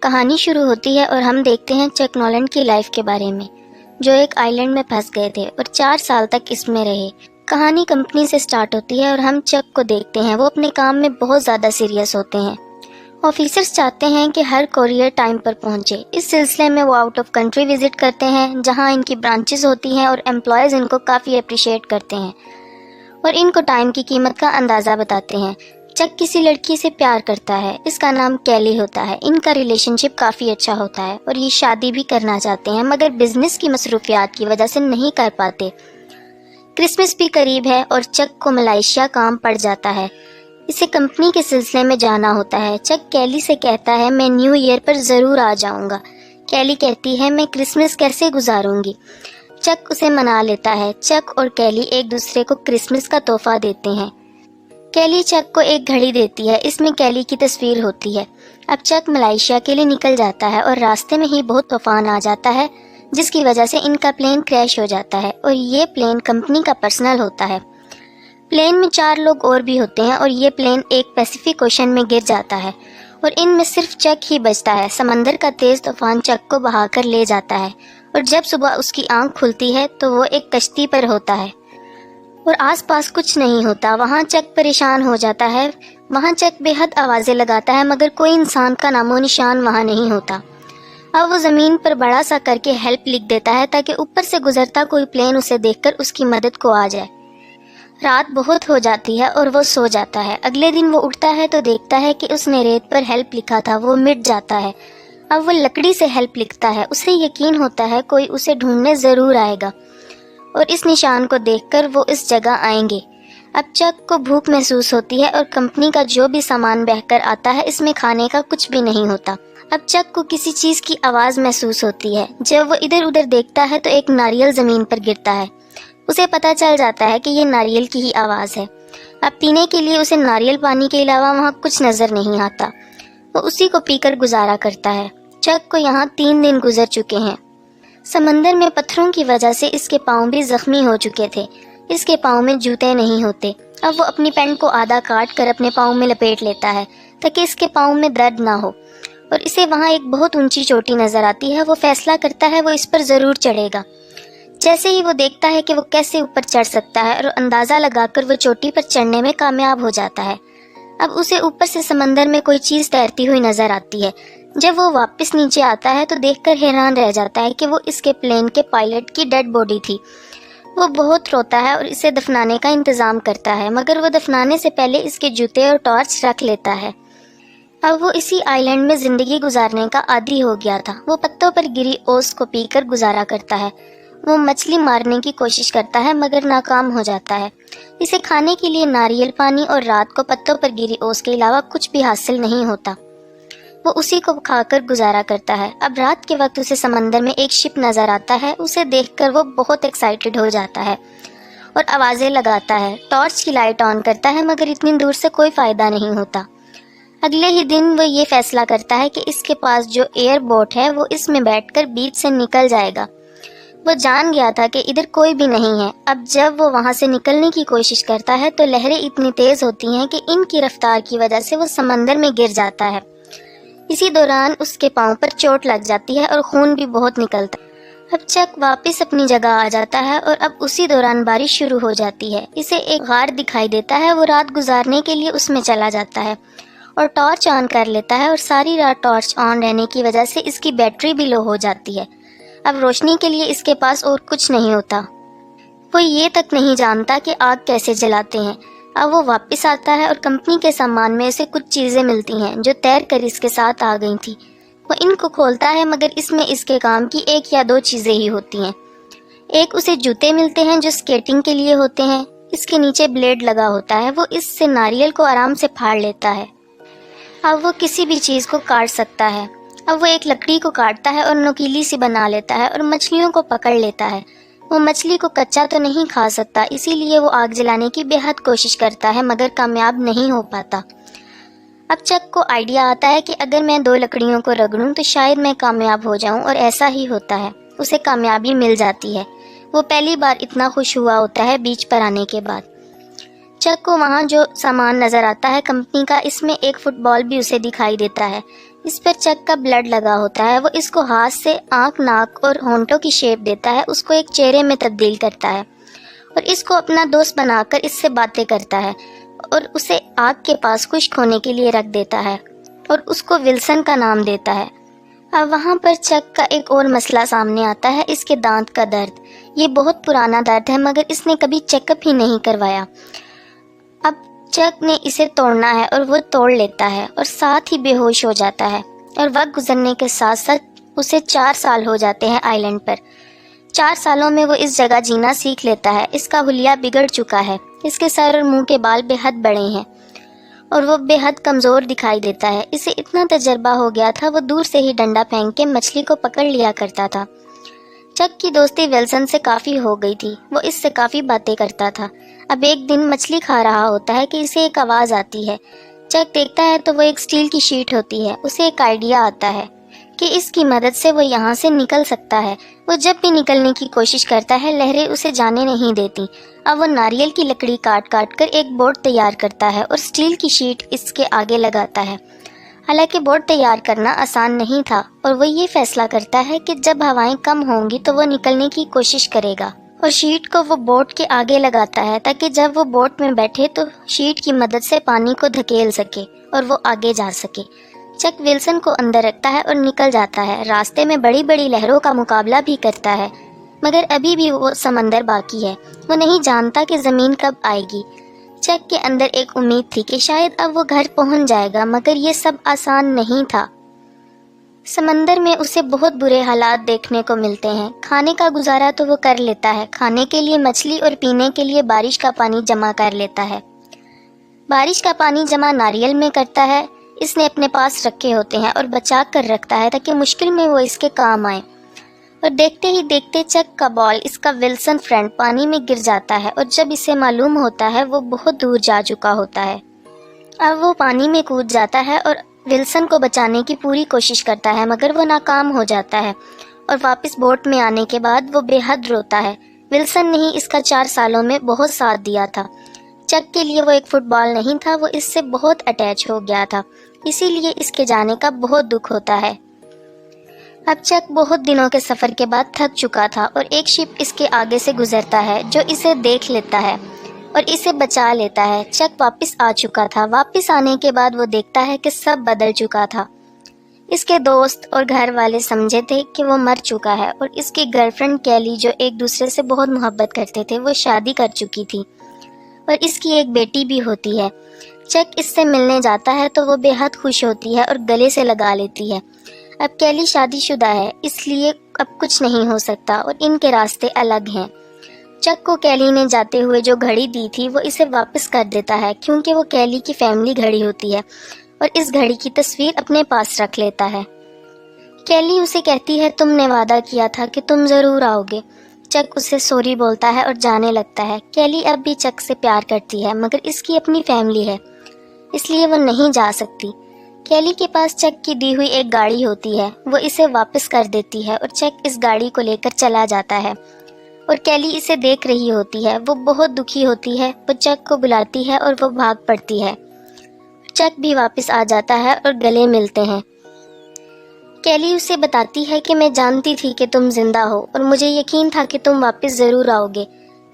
کہانی شروع ہوتی ہے اور ہم دیکھتے ہیں چک نولینڈ کی لائف کے بارے میں، جو ایک آئی لینڈ میں پھنس گئے تھے اور 4 سال تک اس میں رہے۔ کہانی کمپنی سے سٹارٹ ہوتی ہے اور ہم چک کو دیکھتے ہیں، وہ اپنے کام میں بہت زیادہ سیریس ہوتے ہیں۔ آفیسرز چاہتے ہیں کہ ہر کوریئر ٹائم پر پہنچے۔ اس سلسلے میں وہ آؤٹ آف کنٹری وزٹ کرتے ہیں، جہاں ان کی برانچز ہوتی ہیں اور امپلائیز ان کو کافی اپریشیٹ کرتے ہیں اور ان کو ٹائم کی قیمت کا اندازہ بتاتے ہیں۔ چک کسی لڑکی سے پیار کرتا ہے، اس کا نام کیلی ہوتا ہے۔ ان کا ریلیشن شپ کافی اچھا ہوتا ہے اور یہ شادی بھی کرنا چاہتے ہیں، مگر بزنس کی مصروفیات کی وجہ سے نہیں کر پاتے۔ کرسمس بھی قریب ہے اور چک کو ملائیشیا کام پڑ جاتا ہے، اسے کمپنی کے سلسلے میں جانا ہوتا ہے۔ چک کیلی سے کہتا ہے میں نیو ایئر پر ضرور آ جاؤں گا۔ کیلی کہتی ہے میں کرسمس کیسے گزاروں گی؟ چک اسے منا لیتا ہے۔ چک اور کیلی ایک دوسرے کو کرسمس کا تحفہ دیتے ہیں۔ کیلی چک کو ایک گھڑی دیتی ہے، اس میں کیلی کی تصویر ہوتی ہے۔ اب چک ملائیشیا کے لیے نکل جاتا ہے اور راستے میں ہی بہت طوفان آ جاتا ہے، جس کی وجہ سے ان کا پلین کریش ہو جاتا ہے اور یہ پلین کمپنی کا پرسنل ہوتا ہے۔ پلین میں 4 لوگ اور بھی ہوتے ہیں اور یہ پلین ایک پیسیفک اوشن میں گر جاتا ہے اور ان میں صرف چک ہی بچتا ہے۔ سمندر کا تیز طوفان چک کو بہا کر لے جاتا ہے اور جب صبح اس کی آنکھ کھلتی ہے تو وہ ایک کشتی پر ہوتا ہے اور آس پاس کچھ نہیں ہوتا۔ وہاں چک پریشان ہو جاتا ہے، وہاں چک بے حد آوازیں لگاتا ہے، مگر کوئی انسان کا نام و نشان وہاں نہیں ہوتا۔ اب وہ زمین پر بڑا سا کر کے ہیلپ لکھ دیتا ہے تاکہ اوپر سے گزرتا کوئی پلین اسے دیکھ کر اس کی مدد کو آ جائے۔ رات بہت ہو جاتی ہے اور وہ سو جاتا ہے۔ اگلے دن وہ اٹھتا ہے تو دیکھتا ہے کہ اس نے ریت پر ہیلپ لکھا تھا وہ مٹ جاتا ہے۔ اب وہ لکڑی سے ہیلپ لکھتا ہے، اسے یقین ہوتا ہے کوئی اسے ڈھونڈنے ضرور آئے گا اور اس نشان کو دیکھ کر وہ اس جگہ آئیں گے۔ اب چک کو بھوک محسوس ہوتی ہے اور کمپنی کا جو بھی سامان بہہ کر آتا ہے اس میں کھانے کا کچھ بھی نہیں ہوتا۔ اب چک کو کسی چیز کی آواز محسوس ہوتی ہے۔ جب وہ ادھر ادھر دیکھتا ہے تو ایک ناریل زمین پر گرتا ہے، اسے پتہ چل جاتا ہے کہ یہ ناریل کی ہی آواز ہے۔ اب پینے کے لیے اسے ناریل پانی کے علاوہ وہاں کچھ نظر نہیں آتا، وہ اسی کو پی کر گزارا کرتا ہے۔ چک کو یہاں 3 دن گزر چکے ہیں۔ سمندر میں پتھروں کی وجہ سے اس کے پاؤں بھی زخمی ہو چکے تھے، اس کے پاؤں میں جوتے نہیں ہوتے۔ اب وہ اپنی پینٹ کو آدھا کاٹ کر اپنے پاؤں میں لپیٹ لیتا ہے تاکہ اس کے پاؤں میں درد نہ ہو، اور اسے وہاں ایک بہت اونچی چوٹی نظر آتی ہے۔ وہ فیصلہ کرتا ہے وہ اس پر ضرور چڑھے گا۔ جیسے ہی وہ دیکھتا ہے کہ وہ کیسے اوپر چڑھ سکتا ہے اور اندازہ لگا کر وہ چوٹی پر چڑھنے میں کامیاب ہو جاتا ہے۔ اب اسے اوپر سے سمندر میں کوئی چیز تیرتی ہوئی نظر آتی ہے۔ جب وہ واپس نیچے آتا ہے تو دیکھ کر حیران رہ جاتا ہے کہ وہ اس کے پلین کے پائلٹ کی ڈیڈ باڈی تھی۔ وہ بہت روتا ہے اور اسے دفنانے کا انتظام کرتا ہے، مگر وہ دفنانے سے پہلے اس کے جوتے اور ٹارچ رکھ لیتا ہے۔ اب وہ اسی آئی لینڈ میں زندگی گزارنے کا عادی ہو گیا تھا۔ وہ پتوں پر گری اوس کو پی کر گزارا کرتا ہے۔ وہ مچھلی مارنے کی کوشش کرتا ہے مگر ناکام ہو جاتا ہے۔ اسے کھانے کے لیے ناریل پانی اور رات کو پتوں پر گری اوس کے علاوہ کچھ بھی حاصل نہیں ہوتا۔ وہ اسی کو کھا کر گزارا کرتا ہے۔ اب رات کے وقت اسے سمندر میں ایک شپ نظر آتا ہے، اسے دیکھ کر وہ بہت ایکسائٹڈ ہو جاتا ہے اور آوازیں لگاتا ہے۔ ٹارچ کی لائٹ آن کرتا ہے مگر اتنی دور سے کوئی فائدہ نہیں ہوتا۔ اگلے ہی دن وہ یہ فیصلہ کرتا ہے کہ اس کے پاس جو ایئر بوٹ ہے وہ اس میں بیٹھ کر بیچ سے نکل جائے گا۔ وہ جان گیا تھا کہ ادھر کوئی بھی نہیں ہے۔ اب جب وہ وہاں سے نکلنے کی کوشش کرتا ہے تو لہریں اتنی تیز ہوتی ہیں کہ ان کی رفتار کی وجہ سے وہ سمندر میں گر جاتا ہے۔ اسی دوران اس کے پاؤں پر چوٹ لگ جاتی ہے اور خون بھی بہت نکلتا ہے۔ اب چک واپس اپنی جگہ آ جاتا ہے اور اب اسی دوران بارش شروع ہو جاتی ہے۔ اسے ایک غار دکھائی دیتا ہے، وہ رات گزارنے کے لیے اس میں چلا جاتا ہے اور ٹارچ آن کر لیتا ہے، اور ساری رات ٹارچ آن رہنے کی وجہ سے اس کی بیٹری بھی لو ہو جاتی ہے۔ اب روشنی کے لیے اس کے پاس اور کچھ نہیں ہوتا۔ وہ یہ تک نہیں جانتا کہ آگ کیسے جلاتے ہیں۔ اب وہ واپس آتا ہے اور کمپنی کے سامان میں اسے کچھ چیزیں ملتی ہیں جو تیر کر اس کے ساتھ آ گئی تھی۔ وہ ان کو کھولتا ہے مگر اس میں اس کے کام کی 1 یا 2 چیزیں ہی ہوتی ہیں۔ ایک اسے جوتے ملتے ہیں جو سکیٹنگ کے لیے ہوتے ہیں، اس کے نیچے بلیڈ لگا ہوتا ہے، وہ اس سے ناریل کو آرام سے پھاڑ لیتا ہے۔ اب وہ کسی بھی چیز کو کاٹ سکتا ہے۔ اب وہ ایک لکڑی کو کاٹتا ہے اور نوکیلی سی بنا لیتا ہے اور مچھلیوں کو پکڑ لیتا ہے۔ وہ مچھلی کو کچا تو نہیں کھا سکتا، اسی لیے وہ آگ جلانے کی بے حد کوشش کرتا ہے مگر کامیاب نہیں ہو پاتا۔ اب چک کو آئیڈیا آتا ہے کہ اگر میں 2 لکڑیوں کو رگڑوں تو شاید میں کامیاب ہو جاؤں، اور ایسا ہی ہوتا ہے، اسے کامیابی مل جاتی ہے۔ وہ پہلی بار اتنا خوش ہوا ہوتا ہے بیچ پر آنے کے بعد۔ چک کو وہاں جو سامان نظر آتا ہے کمپنی کا، اس میں ایک فٹ بال بھی اسے دکھائی دیتا ہے۔ اس پر چک کا بلڈ لگا ہوتا ہے۔ وہ اس کو ہاتھ سے آنکھ، ناک اور ہونٹوں کی شیپ دیتا ہے، اس کو ایک چہرے میں تبدیل کرتا ہے اور اس کو اپنا دوست بنا کر اس سے باتیں کرتا ہے اور اسے آگ کے پاس خشک ہونے کے لیے رکھ دیتا ہے اور اس کو ولسن کا نام دیتا ہے۔ اب وہاں پر چک کا ایک اور مسئلہ سامنے آتا ہے، اس کے دانت کا درد۔ یہ بہت پرانا درد ہے مگر اس نے کبھی چیک اپ ہی نہیں کروایا۔ اب چک نے اسے توڑنا ہے اور وہ توڑ لیتا ہے اور ساتھ ہی بے ہوش ہو جاتا ہے، اور وقت گزرنے کے ساتھ ساتھ اسے 4 سال ہو جاتے ہیں آئی لینڈ پر۔ 4 سالوں میں وہ اس جگہ جینا سیکھ لیتا ہے۔ اس کا حلیہ بگڑ چکا ہے، اس کے سر اور منہ کے بال بے حد بڑے ہیں اور وہ بے حد کمزور دکھائی دیتا ہے۔ اسے اتنا تجربہ ہو گیا تھا، وہ دور سے ہی ڈنڈا پھینک کے مچھلی کو پکڑ لیا کرتا تھا۔ چک کی دوستی ولسن سے کافی ہو گئی تھی، وہ اس سے کافی باتیں کرتا تھا۔ اب ایک دن مچھلی کھا رہا ہوتا ہے کہ اسے ایک آواز آتی ہے۔ چک دیکھتا ہے تو وہ ایک سٹیل کی شیٹ ہوتی ہے۔ اسے ایک آئیڈیا آتا ہے کہ اس کی مدد سے وہ یہاں سے نکل سکتا ہے۔ وہ جب بھی نکلنے کی کوشش کرتا ہے لہریں اسے جانے نہیں دیتی۔ اب وہ ناریل کی لکڑی کاٹ کاٹ کر ایک بورڈ تیار کرتا ہے اور سٹیل کی شیٹ اس کے آگے لگاتا ہے۔ حالانکہ بورڈ تیار کرنا آسان نہیں تھا اور وہ یہ فیصلہ کرتا ہے کہ جب ہوائیں کم ہوں گی تو وہ نکلنے کی کوشش کرے گا اور شیٹ کو وہ بوٹ کے آگے لگاتا ہے تاکہ جب وہ بوٹ میں بیٹھے تو شیٹ کی مدد سے پانی کو دھکیل سکے اور وہ آگے جا سکے۔ چک ولسن کو اندر رکھتا ہے اور نکل جاتا ہے۔ راستے میں بڑی بڑی لہروں کا مقابلہ بھی کرتا ہے مگر ابھی بھی وہ سمندر باقی ہے۔ وہ نہیں جانتا کہ زمین کب آئے گی۔ چک کے اندر ایک امید تھی کہ شاید اب وہ گھر پہنچ جائے گا مگر یہ سب آسان نہیں تھا۔ سمندر میں اسے بہت برے حالات دیکھنے کو ملتے ہیں۔ کھانے کا گزارا تو وہ کر لیتا ہے، کھانے کے لیے مچھلی اور پینے کے لیے بارش کا پانی جمع کر لیتا ہے۔ بارش کا پانی جمع ناریل میں کرتا ہے، اس نے اپنے پاس رکھے ہوتے ہیں اور بچا کر رکھتا ہے تاکہ مشکل میں وہ اس کے کام آئے۔ اور دیکھتے ہی دیکھتے چک کا بال، اس کا ولسن فرینڈ، پانی میں گر جاتا ہے اور جب اسے معلوم ہوتا ہے وہ بہت دور جا چکا ہوتا ہے۔ اب وہ پانی میں کود جاتا ہے اور ولسن کو بچانے کی پوری کوشش کرتا ہے مگر وہ ناکام ہو جاتا ہے اور واپس بوٹ میں آنے کے بعد وہ بے حد روتا ہے۔ ولسن نے ہی اس کا 4 سالوں میں بہت ساتھ دیا تھا۔ چک کے لیے وہ ایک فٹ بال نہیں تھا، وہ اس سے بہت اٹیچ ہو گیا تھا، اسی لیے اس کے جانے کا بہت دکھ ہوتا ہے۔ اب چک بہت دنوں کے سفر کے بعد تھک چکا تھا اور ایک شپ اس کے آگے سے گزرتا ہے جو اسے دیکھ لیتا ہے اور اسے بچا لیتا ہے۔ چک واپس آ چکا تھا۔ واپس آنے کے بعد وہ دیکھتا ہے کہ سب بدل چکا تھا۔ اس کے دوست اور گھر والے سمجھے تھے کہ وہ مر چکا ہے اور اس کی گرل فرینڈ کیلی، جو ایک دوسرے سے بہت محبت کرتے تھے، وہ شادی کر چکی تھی اور اس کی ایک بیٹی بھی ہوتی ہے۔ چک اس سے ملنے جاتا ہے تو وہ بے حد خوش ہوتی ہے اور گلے سے لگا لیتی ہے۔ اب کیلی شادی شدہ ہے، اس لیے اب کچھ نہیں ہو سکتا اور ان کے راستے الگ ہیں۔ چک کو کیلی نے جاتے ہوئے جو گھڑی دی تھی وہ اسے واپس کر دیتا ہے کیونکہ وہ کیلی کی فیملی گھڑی ہوتی ہے اور اس گھڑی کی تصویر اپنے پاس رکھ لیتا ہے۔ کیلی اسے کہتی ہے تم نے وعدہ کیا تھا کہ تم ضرور آؤ گے۔ چک اسے سوری بولتا ہے اور جانے لگتا ہے۔ کیلی اب بھی چک سے پیار کرتی ہے مگر اس کی اپنی فیملی ہے اس لیے وہ نہیں جا سکتی۔ کیلی کے پاس چک کی دی ہوئی ایک گاڑی ہوتی ہے، وہ اسے واپس کر دیتی ہے اور چک اس گاڑی کو لے کر چلا جاتا ہے اور کیلی اسے دیکھ رہی ہوتی ہے۔ وہ بہت دکھی ہوتی ہے، وہ چک کو بلاتی ہے اور وہ بھاگ پڑتی ہے۔ چک بھی واپس آ جاتا ہے اور گلے ملتے ہیں۔ کیلی اسے بتاتی ہے کہ میں جانتی تھی کہ تم زندہ ہو اور مجھے یقین تھا کہ تم واپس ضرور آؤ گے،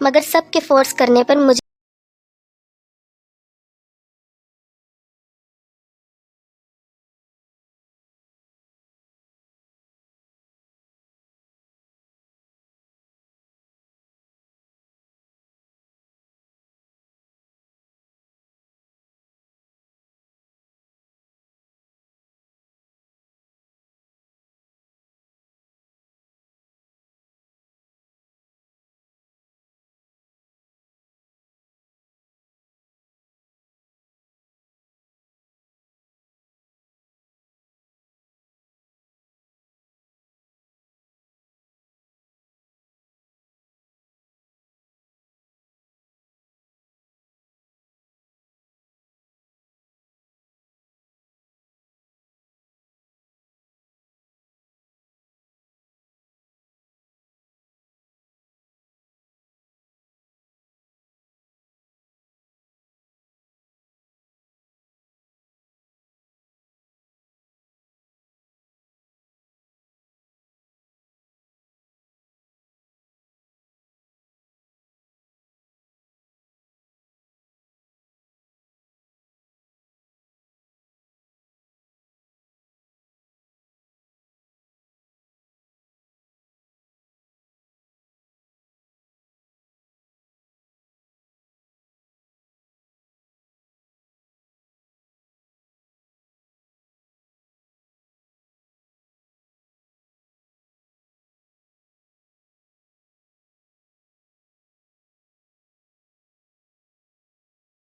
مگر سب کے فورس کرنے پر